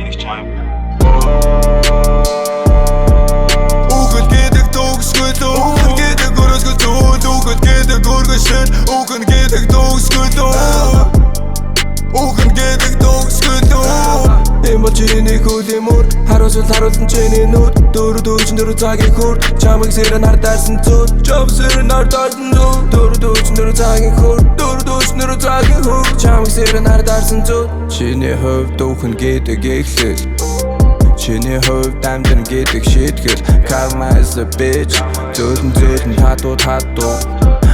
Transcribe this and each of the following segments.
Ukon гэдэг дуусгүй дөө Ukon гэдэг өрөөсгөө зүүл Ukon гэдэг өргөшөл Ukon гэдэг дуусгүй дөө Ukon гэдэг дуусгүй дөө Эмо чиний хөлийн мөр харуулсан чиний нүд Дөрөв дүүчин дөрөв цагийн хүр Чамайг сэрэн хардаарсан зүд Чамайг сэрэн хардаарсан зүд Дөрөв дүүчин дөрөв цагийн хүр Дөрөв дүүчин дөрөв цагийн хүр Чамайг сэрэн хардаарсан зүд Чиний хувьд Ukon гэдэг эхлэл Чиний хувьд амдэн гэдэг шийтгэл Karma is a bitch Зөөлөн хатууд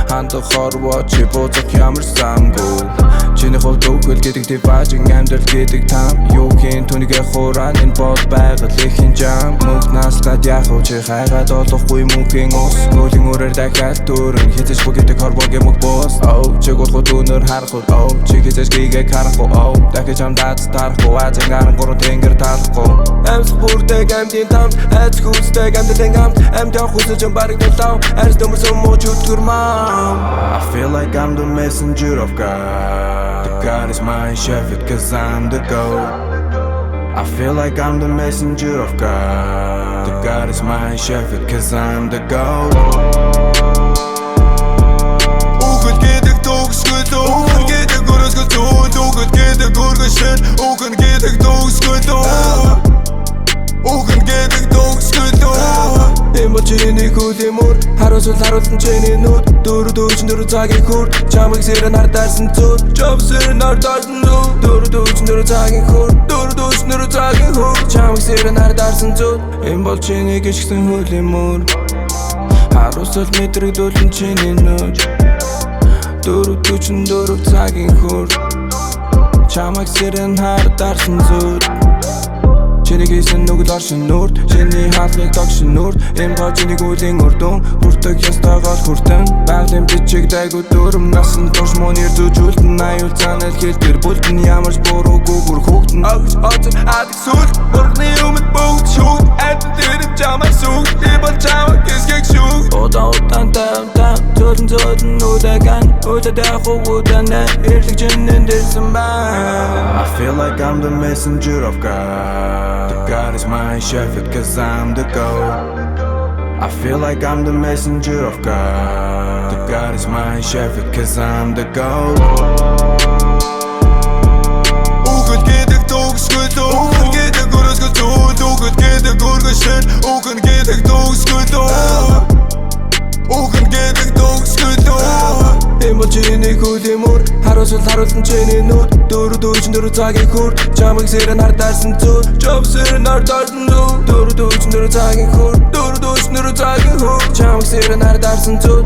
Хандах хорвоо чи бузах ямар самгүй Чиний хувьд үгэл гэдэг диважин амьдрал гэдэг там Юу хийн түүнийгээ хураан энэ бол байгаль ихийн жам Мөнх наслаад яах вэ чи хайгаад олохгүй мөнхийн ус Нүүлийн үрээр дахиад төрөн хизэж бүгдэг хорвоогийн мөнх бус Чиг болоход үнэр харахгүй Чи хизэж гийгээ харахгүй Дахиж хамдаад тарахгүй Азийн гаран гурван тэнгэр талахгүй Амьсах бүрдэг амьдын там Айц хүсдэг амьдын амт Амьд явах хүсэж барыг дэлав Арьс дөмөрсөн муу чүтгэр мам I feel like I'm the messenger of God The God is my shepherd cause I'm the goat I feel like I'm the messenger of God The God is my shepherd cause I'm the goat Ukon гэдэг дуусгүй дөө Ukon гэдэг өрөөсгөө зүүл Ukon гэдэг өргөшөл Ukon гэдэг дуусгүй дөө Ukon гэдэг дуусгүй дөө Эмо чиний хөлийн мөр харуулсан чиний нүд Дөрөв дүүчин дөрөв цагийн хүр Чамайг сэрэн хардаарсан зүд Чамайг сэрэн хардаарсан зүд Дөрөв дүүчин дөрөв цагийн хүр Дөрөв дүүчин дөрөв цагийн хүр Чамайг сэрэн хардаарсан зүд Энэ бол чиний гიშгсэн хөлийн мөр Харуулсал мэдрэгдүүлэн чиний нүд Дөрөв дүүчин дөрөв цагийн хүр Чамайг сэрэн хардаарсан зүд Чиний хийсэн нүгэл оршин нүрд Чиний хаалгыг догшин нүрд Эм гоо чиний гүлийн үрдүн Хүртэг ястайгоол хүртэн Байгалийн бичиг дайгуу дөрөм Насан турш муу нэр зүүжүүлтэн Аюул цанал хэлтэр бүлтэн Ямарч буруу гүгүр хүүгтэн Огж оцор адик сүл Мөргний өмнө бүгд шүүгт Айдын дэрëm чамайг сүгт Би бол чамайг хэсгэг шүүгт Удаан тавтан Зөөлөн үдэгэн Үдэд яхуу үдэнэ Ирлэг жинэн дэрсэн байна I feel like I'm the messenger of God The God is my shepherd cause I'm the goat I feel like I'm the messenger of God The God is my shepherd cause I'm the goat Ukon гэдэг дуусгүй дөө Ukon гэдэг өрөөсгөө зүүл Ukon гэдэг өргөшөл Ukon гэдэг дуусгүй дөө Ukon гэдэг дуусгүй дөө Эмо чиний хөлийн мөр харуулсан чиний нүд Дөрөв дүүчин дөрөв цагийн хүр Чамайг сэрэн хардаарсан зүд Чамайг сэрэн хардаарсан зүд Дөрөв дүүчин дөрөв цагийн хүр Дөрөв дүүчин дөрөв цагийн хүр Чамайг сэрэн хардаарсан зүд